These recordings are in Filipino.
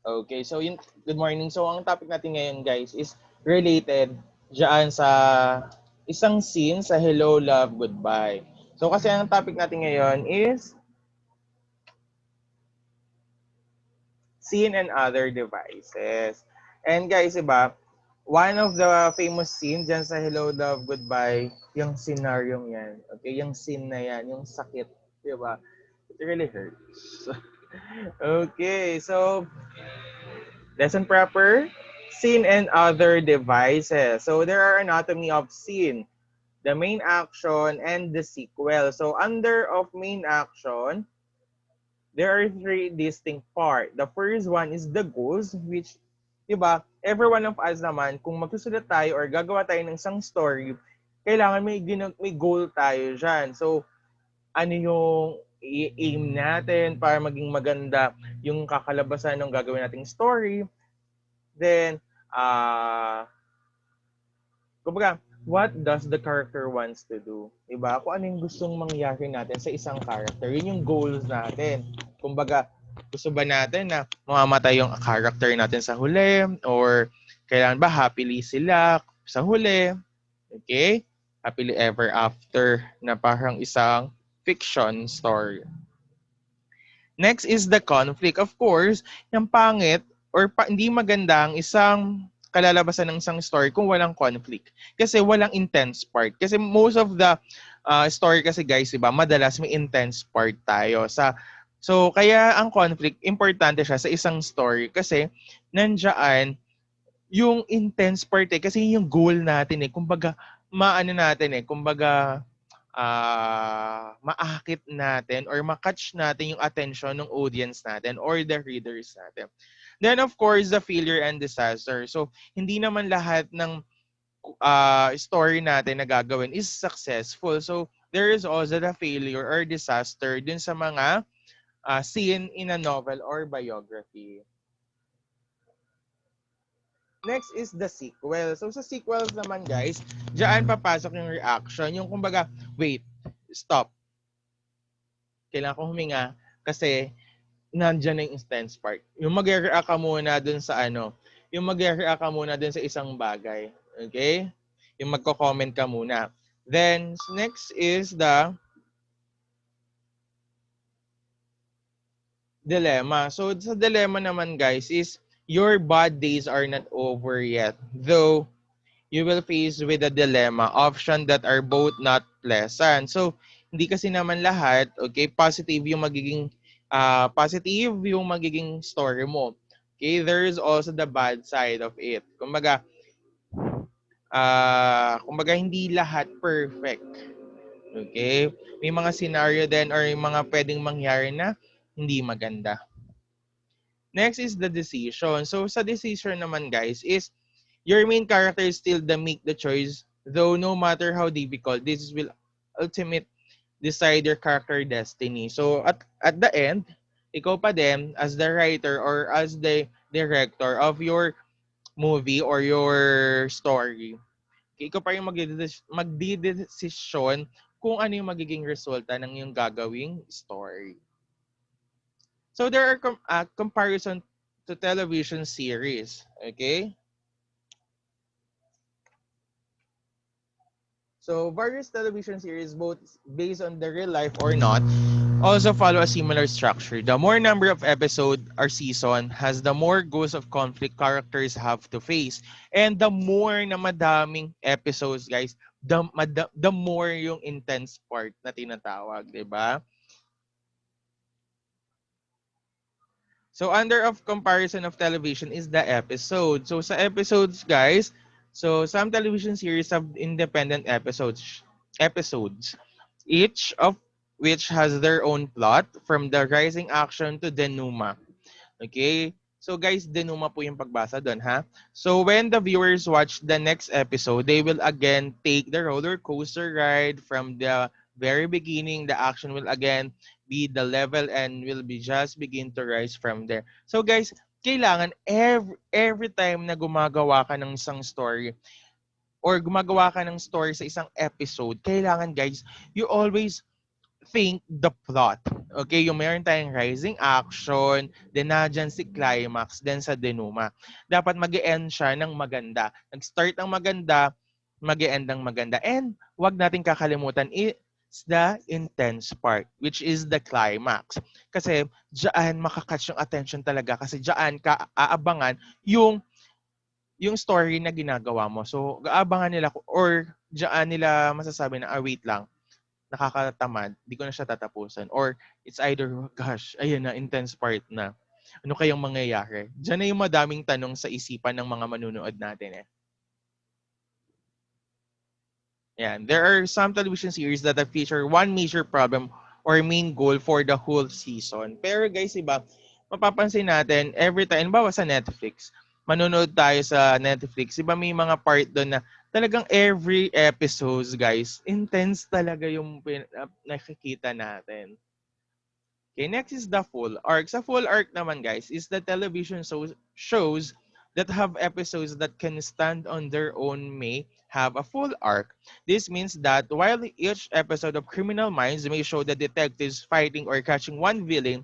Okay, so yun, good morning. So ang topic natin ngayon guys is related dyan sa isang scene sa Hello, Love, Goodbye. So kasi ang topic natin ngayon is scene and other devices. And guys, iba, one of the famous scene dyan sa Hello, Love, Goodbye, yung scenario yan. Okay, yung scene na yan, yung sakit, di ba? It really hurts. Okay, so lesson proper, scene and other devices. So there are anatomy of scene, the main action, and the sequel. So under of main action, there are three distinct part. The first one is the goals, which, diba, every one of us naman, kung magsusulat tayo or gagawa tayo ng isang story, kailangan may goal tayo dyan. So, ano yung i-aim natin para maging maganda yung kakalabasan ng gagawin nating story. Then, kumbaga, what does the character wants to do? Diba? Kung ano yung gustong mangyari natin sa isang character, yun yung goals natin. Kumbaga, gusto ba natin na mamamatay yung character natin sa huli? Or kailangan ba happily sila sa huli? Okay? Happily ever after na parang isang fiction story. Next is the conflict. Of course, yung pangit or hindi maganda ang isang kalalabasan ng isang story kung walang conflict. Kasi walang intense part. Kasi most of the story kasi guys, diba, madalas may intense part tayo. So, kaya ang conflict, importante siya sa isang story kasi nandiyan yung intense part kasi yung goal natin kumbaga, maano natin kumbaga, maakit natin or makatch natin yung attention ng audience natin or the readers natin. Then of course, the failure and disaster. So, hindi naman lahat ng story natin na gagawin is successful. So, there is also the failure or disaster dun sa mga scene in a novel or biography. Next is the sequel. So sa sequels naman guys, diyan papasok yung reaction. Yung kumbaga, wait, stop. Kailangan ko huminga kasi nandiyan na yung intense part. Yung mag-react ka muna dun sa yung mag-react ka muna dun sa isang bagay. Okay? Yung magko-comment ka muna. Then, next is the dilemma. So, sa dilemma naman guys is your bad days are not over yet. Though, you will face with a dilemma, option that are both not pleasant. So, hindi kasi naman lahat, okay, positive yung magiging story mo. Okay, there is also the bad side of it. Kumbaga hindi lahat perfect. Okay? May mga scenario din or yung mga pwedeng mangyari na hindi maganda. Next is the decision. So, sa decision naman guys is your main character is still the make the choice, though no matter how difficult, this will ultimate decide your character destiny. So at the end, ikaw pa din as the writer or as the director of your movie or your story, ikaw pa yung magdidesisyon kung ano yung magiging resulta ng yung gagawing story. So there are comparison to television series, okay? So various television series, both based on the real life or not, also follow a similar structure. The more number of episode or season has, the more goals of conflict characters have to face. And the more na madaming episodes, guys, the more yung intense part na tinatawag, di ba? So under of comparison of television is the episode. So sa episodes, guys, so some television series have independent episodes, each of which has their own plot from the rising action to denouement. Okay? So guys, denouement po yung pagbasa doon, ha? So when the viewers watch the next episode, they will again take the roller coaster ride from the very beginning. The action will again be the level and will be just begin to rise from there. So guys, kailangan every time na gumagawa ka ng isang story or gumagawa ka ng story sa isang episode, kailangan guys, you always think the plot. Okay, yung meron tayong rising action, then nadyan si climax, then sa denuma. Dapat mag-end siya ng maganda. Nag-start ng maganda, mag-end ng maganda. And wag natin kakalimutan is the intense part, which is the climax. Kasi diyan makakatch yung attention talaga kasi diyan ka aabangan yung story na ginagawa mo. So, aabangan nila or diyan nila masasabi na, wait lang, nakakatamad, di ko na siya tatapusan. Or it's either, gosh, ayun na, intense part na. Ano kayang mangyayari? Diyan na yung madaming tanong sa isipan ng mga manunood natin eh. Yan. There are some television series that have feature one major problem or main goal for the whole season. Pero guys, iba, mapapansin natin, every time, bawa sa Netflix, manonood tayo sa Netflix, iba may mga part doon na talagang every episodes, guys, intense talaga yung nakikita natin. Okay, next is the full arc. Sa full arc naman, guys, is the television shows that have episodes that can stand on their own may have a full arc. This means that while each episode of Criminal Minds may show the detectives fighting or catching one villain,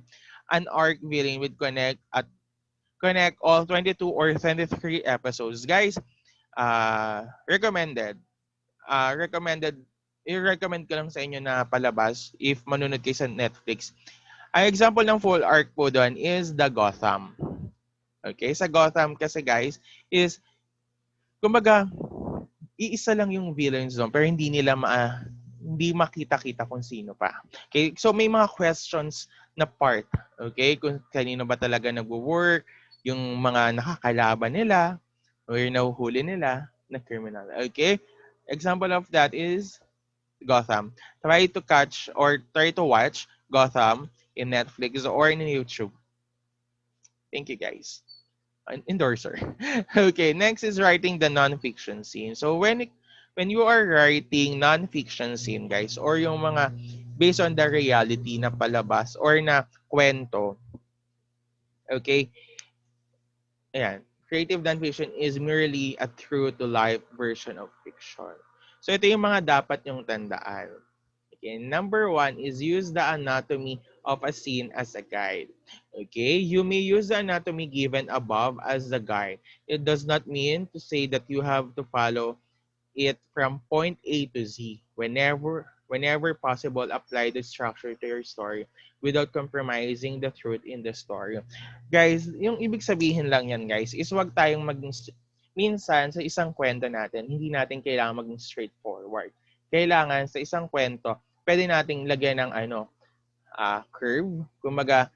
an arc villain would connect all 22 or 23 episodes. Guys, recommended. Recommended i-recommend ko lang sa inyo na palabas if manunod kayo sa Netflix. Ang example ng full arc po doon is the Gotham. Okay? Sa Gotham kasi guys is kumbaga iisa lang yung villains doon pero hindi makita-kita kung sino pa. Okay? So may mga questions na part. Okay? Kung kanino ba talaga nagwo-work, yung mga nakakalaban nila or nahuhuli nila na criminal. Okay? Example of that is Gotham. Try to catch or try to watch Gotham in Netflix or in YouTube. Thank you guys. An endorser. Okay, next is writing the non-fiction scene. So when you are writing non-fiction scene, guys, or yung mga based on the reality na palabas or na kwento, okay, ayan, creative non-fiction is merely a true-to-life version of fiction. So ito yung mga dapat yung tandaan. Okay, number one is use the anatomy of a scene as a guide. Okay, you may use the anatomy given above as the guide. It does not mean to say that you have to follow it from point A to Z. Whenever possible, apply the structure to your story without compromising the truth in the story. Guys, yung ibig sabihin lang yan, guys, is wag tayong minsan sa isang kwento natin, hindi natin kailangan maging straightforward. Kailangan sa isang kwento, pwede nating lagyan ng curve. Kumaga,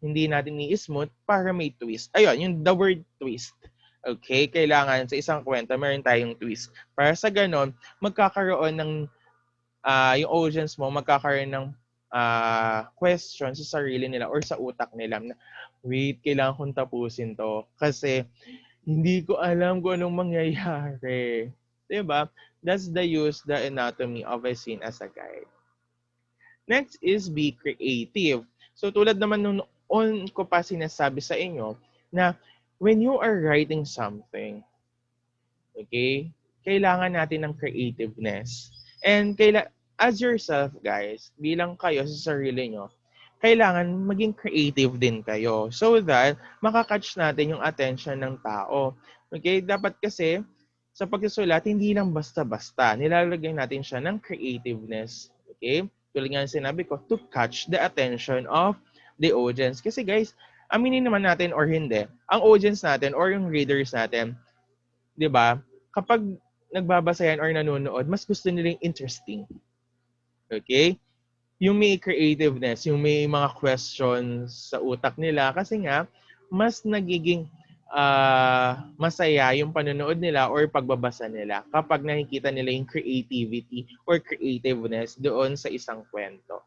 hindi natin i-smooth para may twist. Ayun, yung the word twist. Okay, kailangan sa isang kwento meron tayong twist. Para sa ganon, magkakaroon ng yung audience mo magkakaroon ng question sa sarili nila or sa utak nila na, wait, kailangan kong tapusin to kasi hindi ko alam kung anong mangyayari. Diba? That's the anatomy of a scene as a guide. Next is be creative. So tulad naman nung noon ko pa sinasabi sa inyo na when you are writing something, okay, kailangan natin ng creativeness. And as yourself, guys, bilang kayo sa sarili nyo, kailangan maging creative din kayo so that makakatch natin yung attention ng tao. Okay, dapat kasi sa pagsusulat, hindi lang basta-basta. Nilalagay natin siya ng creativeness. Okay? Tulad nga sinabi ko, to catch the attention of the audience. Kasi guys, aminin naman natin or hindi, ang audience natin or yung readers natin, di ba, kapag nagbabasa yan or nanonood, mas gusto nilang interesting. Okay? Yung may creativeness, yung may mga questions sa utak nila kasi nga, mas nagiging masaya yung panonood nila or pagbabasa nila kapag nakikita nila yung creativity or creativeness doon sa isang kwento.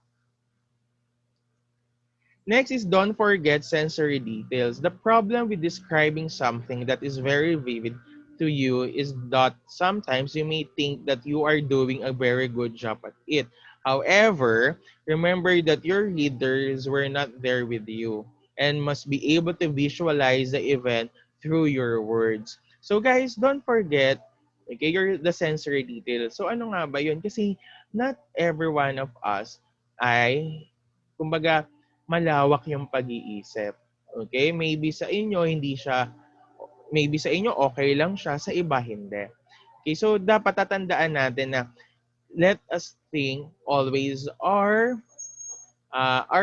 Next is don't forget sensory details. The problem with describing something that is very vivid to you is that sometimes you may think that you are doing a very good job at it. However, remember that your readers were not there with you and must be able to visualize the event through your words. So guys, don't forget the sensory details. So ano nga ba yun? Kasi not every one of us ay, kumbaga, malawak yung pag-iisip. Okay? Maybe sa inyo okay lang siya, sa iba hindi. Okay, so dapat tatandaan natin na let us think always our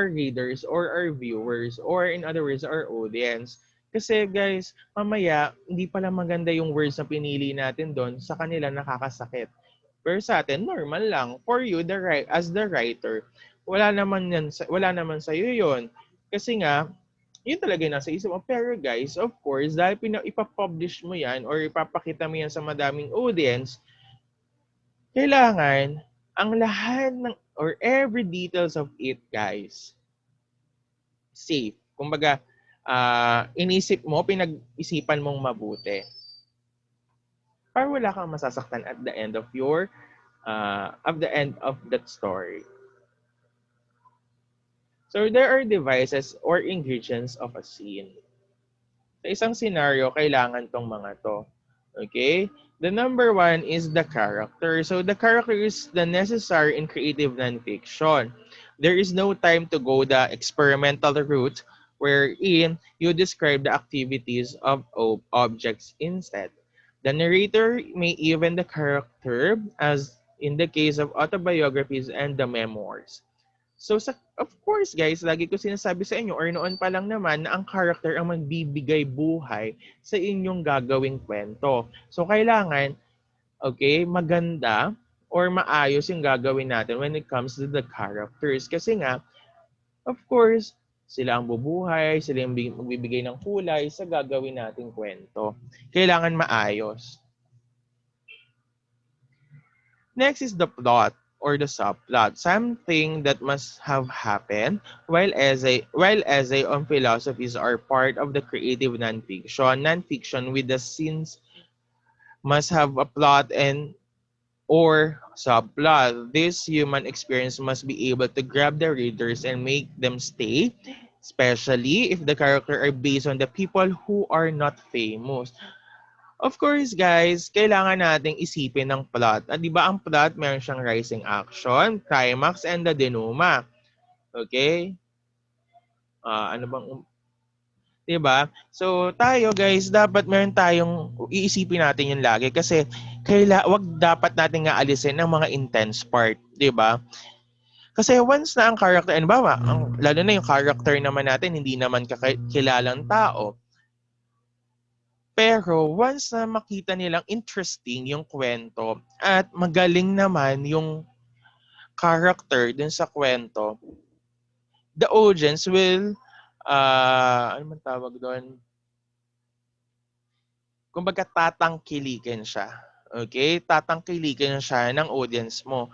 readers or our viewers or in other words, our audience. Kasi guys, mamaya, hindi pala maganda yung words na pinili natin doon, sa kanila nakakasakit. Pero sa atin, normal lang. For you, as the writer, wala naman sa iyo yun. Kasi nga, yun talaga yung nasa isip mo. Pero guys, of course, dahil ipapublish mo yan or ipapakita mo yan sa madaming audience, kailangan ang lahat ng or every details of it, guys, safe. Kumbaga, inisip mo, pinag-isipan mong mabuti. Para wala kang masasaktan at the end of that story. So there are devices or ingredients of a scene. Sa isang scenario, kailangan tong mga to. Okay? The number one is the character. So the character is the necessary and creative nonfiction. There is no time to go the experimental route wherein you describe the activities of objects instead. The narrator may even the character, as in the case of autobiographies and the memoirs. So, of course, guys, lagi ko sinasabi sa inyo, or noon pa lang naman, na ang character ang magbibigay buhay sa inyong gagawing kwento. So, kailangan, okay, maganda or maayos yung gagawin natin when it comes to the characters. Kasi nga, of course, sila ang bubuhay, sila ang magbibigay ng kulay sa gagawin nating kwento. Kailangan maayos. Next is the plot or the subplot, something that must have happened while essay on philosophies are part of the creative nonfiction. Nonfiction with the scenes must have a plot and or subplot. This human experience must be able to grab the readers and make them stay, especially if the character are based on the people who are not famous. Of course, guys, kailangan nating isipin ng plot. At di ba ang plot, meron siyang rising action, climax, and the denouement. Okay? Ano bang... Di ba? So, tayo, guys, dapat meron tayong... Iisipin natin yun lagi kasi wag dapat natin nga alisin ang mga intense part. Di ba? Kasi once na ang character, ano ba, lalo na yung character naman natin, hindi naman kilalang tao. Pero once na makita nilang interesting yung kwento at magaling naman yung character dun sa kwento, the audience will, ano man tawag doon? Kumbaga tatangkilikin siya. Okay? Tatangkilikin siya ng audience mo.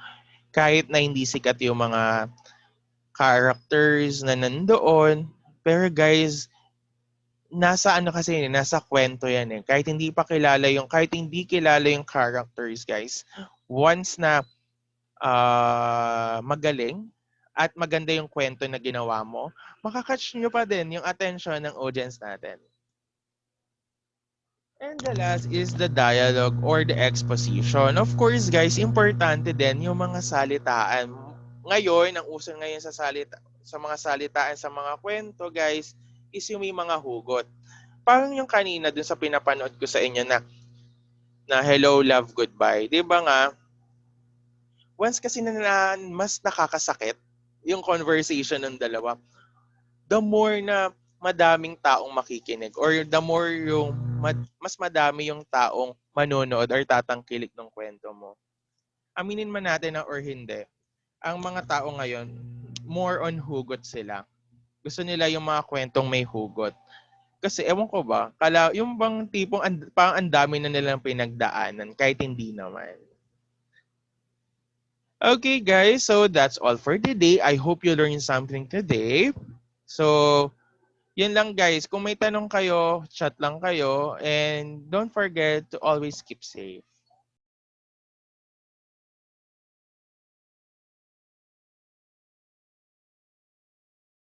Kahit na hindi sikat yung mga characters na nandoon. Pero guys, nasa kwento yan eh. Kahit hindi kilala yung characters, guys. Once na magaling at maganda yung kwento na ginawa mo, makakatch nyo pa din yung attention ng audience natin. And the last is the dialogue or the exposition. Of course, guys, importante din yung mga salitaan. Ngayon, ang uso ngayon sa mga salitaan sa mga kwento, guys, is yung may mga hugot. Parang yung kanina dun sa pinapanood ko sa inyo na Hello, Love, Goodbye. Di ba nga, once kasi na mas nakakasakit yung conversation ng dalawa, the more na madaming taong makikinig or the more yung mas madami yung taong manonood or tatangkilik ng kwento mo. Aminin man natin na or hindi, ang mga tao ngayon, more on hugot sila. Gusto nila yung mga kwentong may hugot. Kasi ewan ko ba, yung bang tipong parang ang dami na nilang pinagdaanan kahit hindi naman. Okay guys, so that's all for today. I hope you learned something today. So, yun lang guys. Kung may tanong kayo, chat lang kayo. And don't forget to always keep safe.